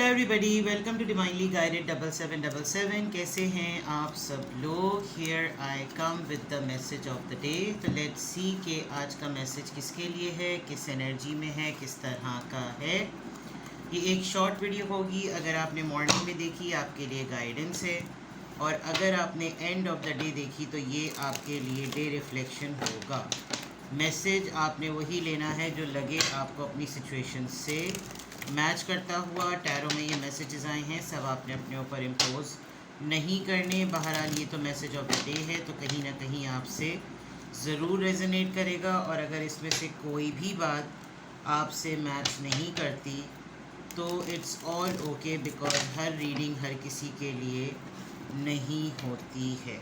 Hello everybody, welcome to divinely guided 7777। कैसे हैं आप सब लोग। Here I come with the message of the day. तो लेट्स सी कि आज का मैसेज किसके लिए है, किस एनर्जी में है, किस तरह का है। ये एक शॉर्ट वीडियो होगी। अगर आपने मॉर्निंग में देखी आपके लिए गाइडेंस है, और अगर आपने एंड ऑफ द डे देखी तो ये आपके लिए डे रिफ्लेक्शन होगा। मैसेज आपने वही लेना है जो लगे आपको अपनी सिचुएशन से मैच करता हुआ। टैरो में ये मैसेजेस आए हैं, सब आपने अपने ऊपर इम्पोज नहीं करने। बहरहाल ये तो मैसेज ऑफ द डे है, तो कहीं ना कहीं आपसे ज़रूर रेजोनेट करेगा। और अगर इसमें से कोई भी बात आपसे मैच नहीं करती तो इट्स ऑल ओके, बिकॉज हर रीडिंग हर किसी के लिए नहीं होती है।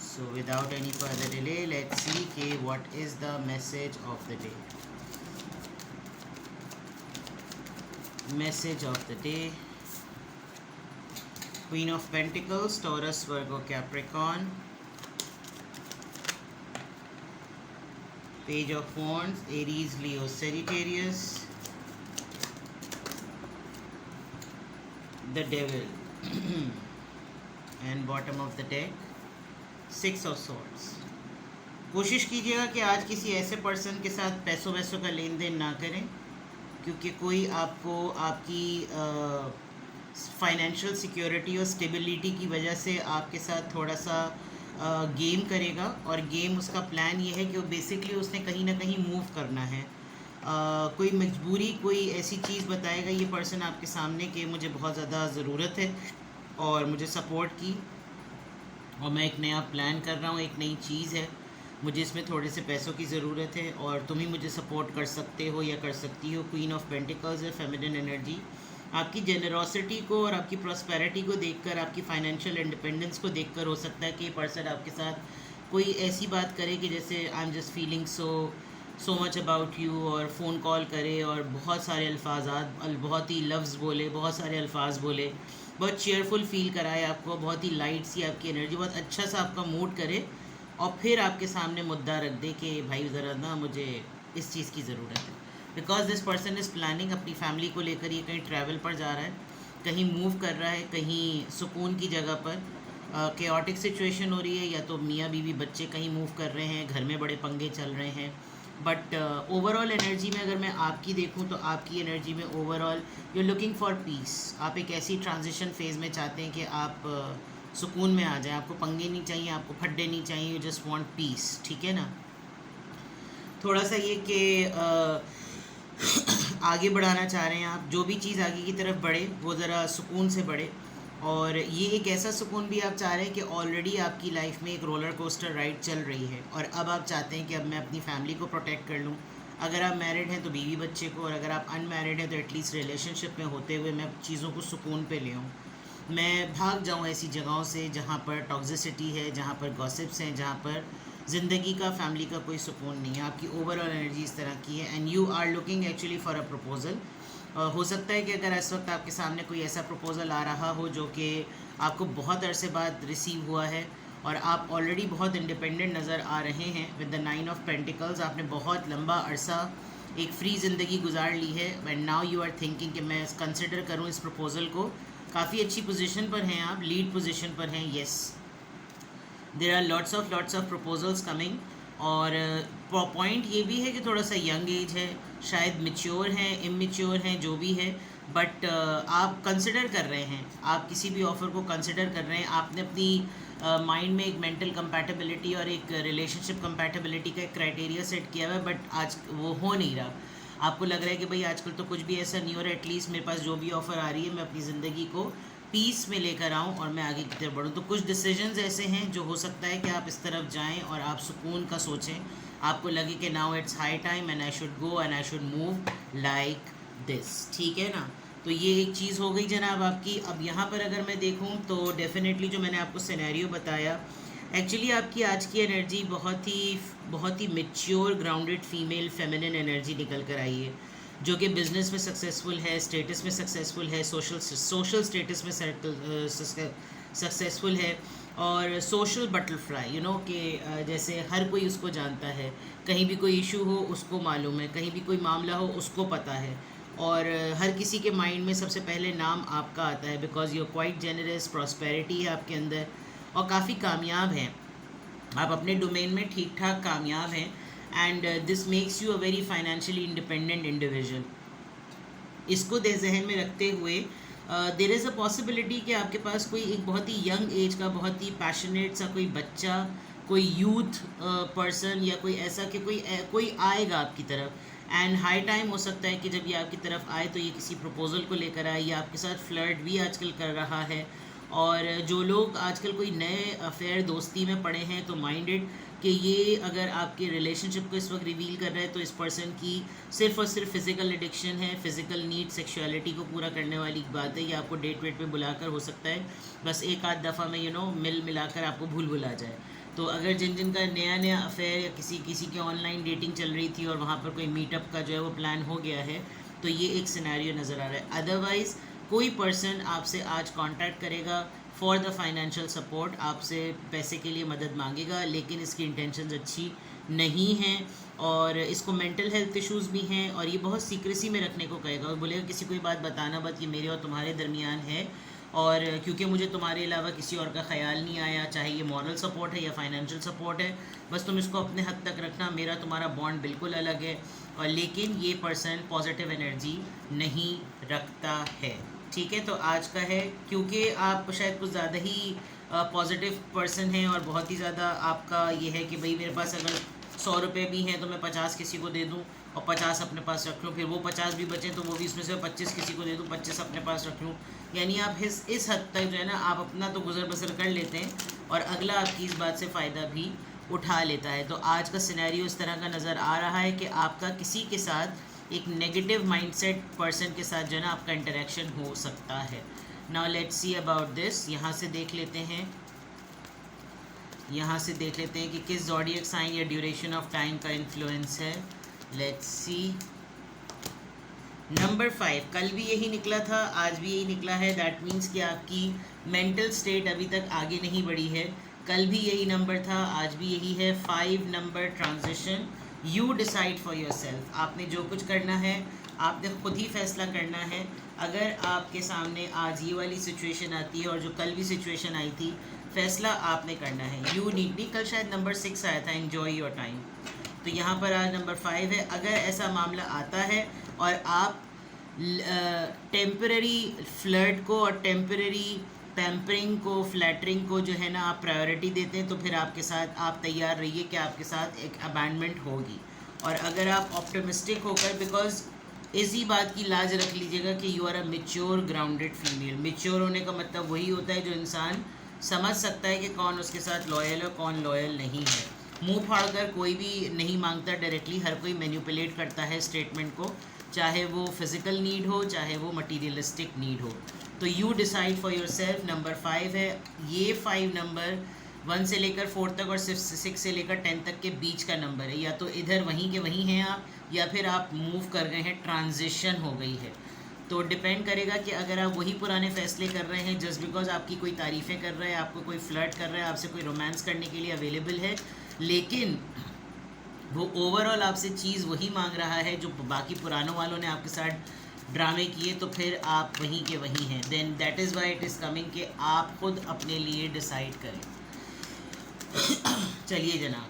So without any further delay let's see के what is the message of the day. Message of the day: Queen of Pentacles, Taurus, Virgo, Capricorn. Page of Wands, Aries, Leo, Sagittarius. The Devil. And bottom of the deck, Six of Swords. कोशिश कीजिएगा कि आज किसी ऐसे person के साथ पैसों वैसों का लेन देन ना करें, क्योंकि कोई आपको आपकी फाइनेंशियल सिक्योरिटी और स्टेबिलिटी की वजह से आपके साथ थोड़ा सा गेम करेगा। और गेम उसका प्लान ये है कि वो बेसिकली उसने कहीं ना कहीं मूव करना है। कोई मजबूरी, कोई ऐसी चीज़ बताएगा ये पर्सन आपके सामने कि मुझे बहुत ज़्यादा ज़रूरत है और मुझे सपोर्ट की, और मैं एक नया प्लान कर रहा हूँ, एक नई चीज़ है, मुझे इसमें थोड़े से पैसों की ज़रूरत है और तुम ही मुझे सपोर्ट कर सकते हो या कर सकती हो। क्वीन ऑफ पेंटिकल्स है, फेमिनिन एनर्जी। आपकी जेनरॉसिटी को और आपकी प्रॉस्पेरिटी को देखकर, आपकी फाइनेंशियल इंडिपेंडेंस को देखकर हो सकता है कि ये पर्सन आपके साथ कोई ऐसी बात करे कि जैसे I am just feeling so much about you, और फ़ोन कॉल करे और बहुत सारे अल्फाजात, बहुत ही लफ्ज़ बोले, बहुत सारे अल्फाज बोले, बहुत चेयरफुल फील कराए आपको, बहुत ही लाइट सी आपकी एनर्जी, बहुत अच्छा सा आपका मूड करे, और फिर आपके सामने मुद्दा रख दे कि भाई ज़रा ना मुझे इस चीज़ की ज़रूरत है। Because this person is planning अपनी फैमिली को लेकर। ये कहीं ट्रैवल पर जा रहा है, कहीं मूव कर रहा है, कहीं सुकून की जगह पर। केओटिक सिचुएशन हो रही है, या तो मियाँ बीवी बच्चे कहीं मूव कर रहे हैं, घर में बड़े पंगे चल रहे हैं। बट ओवरऑल एनर्जी में अगर मैं आपकी देखूं तो आपकी एनर्जी में overall you are looking for peace. आप एक ऐसी ट्रांजिशन फेज़ में चाहते हैं कि आप सुकून में आ जाए, आपको पंगे नहीं चाहिए, आपको फड्डे नहीं चाहिए, यू जस्ट वांट पीस। ठीक है ना। थोड़ा सा ये कि आगे बढ़ाना चाह रहे हैं आप, जो भी चीज़ आगे की तरफ बढ़े वो ज़रा सुकून से बढ़े। और ये एक ऐसा सुकून भी आप चाह रहे हैं कि ऑलरेडी आपकी लाइफ में एक रोलर कोस्टर राइड चल रही है, और अब आप चाहते हैं कि अब मैं अपनी फैमिली को प्रोटेक्ट कर लूँ। अगर आप मैरिड हैं तो बीवी बच्चे को, और अगर आप अनमैरिड हैं तो एटलीस्ट रिलेशनशिप में होते हुए मैं चीज़ों को सुकून पे ले आऊँ। मैं भाग जाऊँ ऐसी जगहों से जहाँ पर टॉक्सिसिटी है, जहाँ पर गॉसिप्स हैं, जहाँ पर ज़िंदगी का, फैमिली का कोई सुकून नहीं है। आपकी ओवरऑल एनर्जी इस तरह की है, and you are looking actually for a proposal. हो सकता है कि अगर इस वक्त आपके सामने कोई ऐसा प्रपोज़ल आ रहा हो जो कि आपको बहुत अरसे बाद रिसीव हुआ है, और आप ऑलरेडी बहुत इंडिपेंडेंट नज़र आ रहे हैं विद द 9 ऑफ पेंटिकल्स। आपने बहुत लंबा अरसा एक फ्री ज़िंदगी गुजार ली है, and now you are thinking कि मैं कंसिडर करूँ इस प्रपोज़ल को। काफ़ी अच्छी पोजीशन पर हैं आप, लीड पोजीशन पर हैं। Yes, there are lots of proposals coming. और पॉइंट ये भी है कि थोड़ा सा यंग एज है, शायद मेच्योर हैं, इमेच्योर हैं, जो भी है, बट आप कंसिडर कर रहे हैं, आप किसी भी ऑफ़र को कंसिडर कर रहे हैं। आपने अपनी माइंड में एक मेंटल कंपैटिबिलिटी और एक रिलेशनशिप कंपैटिबिलिटी का एक क्राइटेरिया सेट किया हुआ है, बट आज वो हो नहीं रहा। आपको लग रहा है कि भाई आजकल तो कुछ भी ऐसा नहीं हो रहा, एटलीस्ट मेरे पास जो भी ऑफ़र आ रही है मैं अपनी ज़िंदगी को पीस में लेकर आऊँ और मैं आगे की तरफ बढ़ूँ। तो कुछ डिसीजंस ऐसे हैं जो हो सकता है कि आप इस तरफ जाएं और आप सुकून का सोचें, आपको लगे कि now it's high time and I should go and I should move like this. ठीक है ना। तो ये एक चीज़ हो गई जनाब आपकी। अब यहाँ पर अगर मैं देखूँ तो डेफिनेटली जो मैंने आपको सिनेरियो बताया, एक्चुअली आपकी आज की एनर्जी बहुत ही mature, grounded, female, feminine energy निकल कर आई है, जो कि बिज़नेस में सक्सेसफुल है, स्टेटस में सक्सेसफुल है, सोशल स्टेटस में सक्सेसफुल है, और सोशल बटरफ्लाई, यू नो कि जैसे हर कोई उसको जानता है, कहीं भी कोई इशू हो उसको मालूम है, कहीं भी कोई मामला हो उसको पता है, और हर किसी के माइंड में सबसे पहले नाम आपका आता है, because you are quite generous, prosperity है आपके अंदर और काफ़ी कामयाब हैं आप अपने डोमेन में, ठीक ठाक कामयाब हैं। And this makes you a very financially independent individual. इसको दे जहन में रखते हुए देर इज़ अ पॉसिबिलिटी कि आपके पास कोई एक बहुत ही यंग एज का, बहुत ही पैशनेट सा कोई बच्चा, कोई यूथ पर्सन या कोई ऐसा कि कोई आएगा आपकी तरफ। एंड हाई टाइम हो सकता है कि जब ये आपकी तरफ आए तो ये किसी प्रपोज़ल को लेकर आए या आपके साथ फ्लर्ट भी आजकल कर रहा है। और जो लोग आजकल कोई नए अफेयर दोस्ती में पड़े हैं तो माइंडेड कि ये अगर आपके रिलेशनशिप को इस वक्त रिवील कर रहा है तो इस पर्सन की सिर्फ और सिर्फ फिज़िकल एडिक्शन है, फिज़िकल नीड, सेक्सुअलिटी को पूरा करने वाली बात है। ये आपको डेट वेट पे बुलाकर हो सकता है बस एक आध दफ़ा में मिल मिलाकर आपको भूल भुला जाए। तो अगर जिन जिन का नया नया अफेयर या किसी किसी की ऑनलाइन डेटिंग चल रही थी और वहाँ पर कोई मीटअप का जो है वो प्लान हो गया है, तो ये एक सिनेरियो नज़र आ रहा है। अदरवाइज़ कोई पर्सन आपसे आज कांटेक्ट करेगा फॉर द फाइनेंशियल सपोर्ट, आपसे पैसे के लिए मदद मांगेगा, लेकिन इसकी इंटेंशंस अच्छी नहीं हैं और इसको मेंटल हेल्थ इश्यूज़ भी हैं और ये बहुत सीक्रेसी में रखने को कहेगा और बोलेगा किसी को ये बात बताना मत, ये मेरे और तुम्हारे दरमियान है और क्योंकि मुझे तुम्हारे अलावा किसी और का ख्याल नहीं आया, चाहे ये मॉरल सपोर्ट है या फाइनेंशियल सपोर्ट है, बस तुम इसको अपने हद तक रखना, मेरा तुम्हारा बॉन्ड बिल्कुल अलग है। और लेकिन ये पर्सन पॉजिटिव एनर्जी नहीं रखता है। ठीक है, तो आज का है क्योंकि आप शायद कुछ ज़्यादा ही पॉजिटिव पर्सन हैं और बहुत ही ज़्यादा आपका ये है कि भाई मेरे पास अगर 100 रुपये भी हैं तो मैं 50 किसी को दे दूं और 50 अपने पास रख लूँ, फिर वो 50 भी बचें तो वो भी इसमें से 25 किसी को दे दूँ, 25 अपने पास रख लूँ। यानी आप इस हद तक जो है ना आप अपना तो गुजर बसर कर लेते हैं और अगला आपकी इस बात से फ़ायदा भी उठा लेता है। तो आज का सिनेरियो इस तरह का नज़र आ रहा है कि आपका किसी के साथ एक नेगेटिव माइंडसेट पर्सन के साथ जो है ना आपका इंटरेक्शन हो सकता है। Now let's see about this. यहाँ से देख लेते हैं कि किस ज़ोडिएक साइन या ड्यूरेशन ऑफ टाइम का इन्फ्लुएंस है। Let's see. नंबर 5 कल भी यही निकला था, आज भी यही निकला है। दैट मीन्स कि आपकी मेंटल स्टेट अभी तक आगे नहीं बढ़ी है। कल भी यही नंबर था, आज भी यही है। 5 number transition. You decide for your self. आपने जो कुछ करना है आपने खुद ही फैसला करना है। अगर आपके सामने आज ये वाली सिचुएशन आती है और जो कल भी सिचुएशन आई थी, फैसला आपने करना है। यू नीड नहीं, कल शायद नंबर 6 आया था, एन्जॉय योर टाइम, तो यहाँ पर आज नंबर 5 है। अगर ऐसा मामला आता है और आप टेम्पररी फ्लर्ट को और टेम्पररी पैम्परिंग को, फ्लैटरिंग को जो है ना आप प्रायोरिटी देते हैं, तो फिर आपके साथ आप तैयार रहिए कि आपके साथ एक अबैंडमेंट होगी। और अगर आप ऑप्टिमिस्टिक होकर, बिकॉज इसी बात की लाज रख लीजिएगा कि you are a mature grounded female. Mature होने का मतलब वही होता है जो इंसान समझ सकता है कि कौन उसके साथ लॉयल है, कौन लॉयल नहीं है। मुंह फाड़कर कोई भी नहीं मांगता डायरेक्टली, हर कोई मैनिपुलेट करता है स्टेटमेंट को, चाहे वो फिज़िकल नीड हो चाहे वो मटीरियलिस्टिक नीड हो। तो you decide for your self number 5 है। ये 5 नंबर 1 से लेकर 4 तक और 6 से लेकर 10 तक के बीच का नंबर है। या तो इधर वहीं के वहीं हैं आप, या फिर आप मूव कर गए हैं, ट्रांजिशन हो गई है। तो डिपेंड करेगा कि अगर आप वही पुराने फैसले कर रहे हैं जस्ट बिकॉज आपकी कोई तारीफ़ें कर रहा है, आपको कोई फ्लर्ट कर रहा है, आपसे कोई रोमांस करने के लिए अवेलेबल है, लेकिन वो ओवरऑल आपसे चीज़ वही मांग रहा है जो बाकी पुरानों वालों ने आपके साथ ड्रामे किए, तो फिर आप वहीं के वहीं हैं। Then that is why it is coming कि आप खुद अपने लिए डिसाइड करें। चलिए जनाब,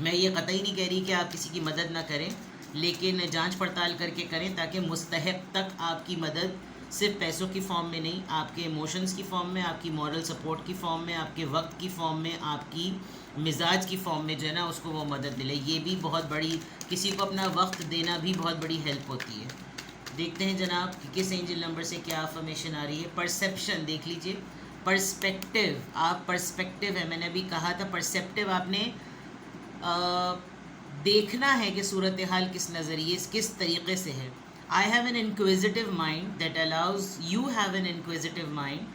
मैं ये कतई नहीं कह रही कि आप किसी की मदद ना करें, लेकिन जांच पड़ताल करके करें ताकि मुस्तहक तक आपकी मदद सिर्फ पैसों की फॉर्म में नहीं, आपके इमोशंस की फॉर्म में, आपकी मॉरल सपोर्ट की फॉर्म में, आपके वक्त की फॉर्म में, आपकी मिजाज की फॉर्म में जो है ना उसको वो मदद मिले। ये भी बहुत बड़ी, किसी को अपना वक्त देना भी बहुत बड़ी हेल्प होती है। देखते हैं जनाब कि किस एंजल नंबर से क्या अफर्मेशन आ रही है। परसेप्शन देख लीजिए, पर्सपेक्टिव। आप पर्सपेक्टिव है, मैंने अभी कहा था परसेप्टिव आपने देखना है कि सूरत हाल किस नज़रिए किस तरीक़े से है। I have an inquisitive mind that allows, you have an inquisitive mind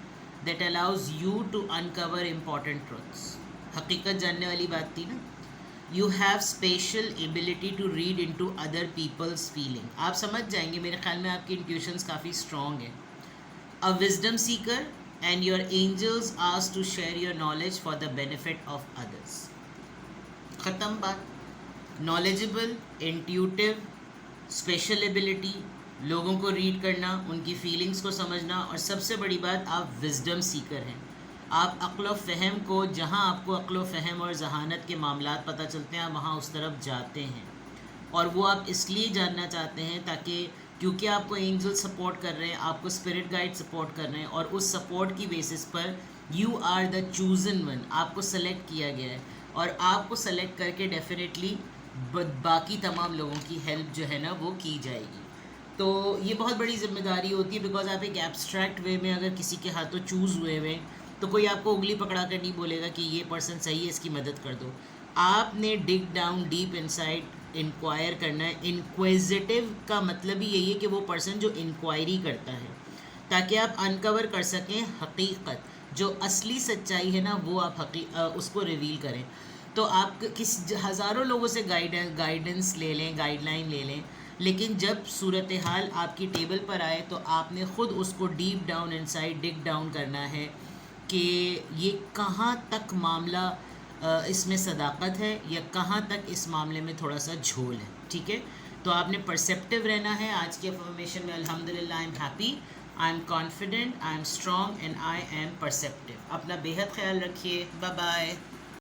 that allows you to uncover important truths. हकीकत जानने वाली बात थी ना। You have special ability to read into other people's feeling. आप समझ जाएंगे, मेरे ख्याल में आपकी इंट्यूशंस काफ़ी स्ट्रॉन्ग है। A wisdom seeker and your angels ask to share your knowledge for the benefit of others. ख़त्म बात। नॉलेजेबल, इंट्यूटिव, स्पेशल एबिलिटी, लोगों को रीड करना, उनकी फीलिंग्स को समझना, और सबसे बड़ी बात आप विजडम सीकर हैं। आप अक्ल फ़हम को, जहाँ आपको अक्ल फ़हम और जहानत के मामलात पता चलते हैं, आप वहाँ उस तरफ जाते हैं। और वो आप इसलिए जानना चाहते हैं ताकि, क्योंकि आपको एंजल सपोर्ट कर रहे हैं, आपको स्पिरिट गाइड सपोर्ट कर रहे हैं, और उस सपोर्ट की बेसिस पर you are the chosen one, आपको सेलेक्ट किया गया है। और आपको सेलेक्ट करके डेफिनेटली बाकी तमाम लोगों की हेल्प जो है ना वो की जाएगी। तो ये बहुत बड़ी जिम्मेदारी होती है, बिकॉज आप एक एब्स्ट्रैक्ट वे में अगर किसी के हाथों चूज़ हुए हुए, तो कोई आपको उंगली पकड़ा कर नहीं बोलेगा कि ये पर्सन सही है, इसकी मदद कर दो। आपने डिग डाउन डीप इनसाइड इंक्वायर करना है। इंक्विजिटिव का मतलब ही यही है कि वो पर्सन जो इंक्वायरी करता है, ताकि आप अनकवर कर सकें हकीकत, जो असली सच्चाई है ना वो आप उसको रिवील करें। तो आप किस हज़ारों लोगों से गाइडेंस ले लें, गाइडलाइन ले लें, लेकिन जब सूरत हाल आपकी टेबल पर आए तो आपने ख़ुद उसको डीप डाउन इनसाइड डिग डाउन करना है कि ये कहाँ तक मामला इसमें सदाकत है, या कहाँ तक इस मामले में थोड़ा सा झोल है। ठीक है, तो आपने परसेप्टिव रहना है। आज की अफर्मेशन में अल्हम्दुलिल्लाह I am happy, I am confident, I am strong and I am perceptive. अपना बेहद ख्याल रखिए। Bye bye.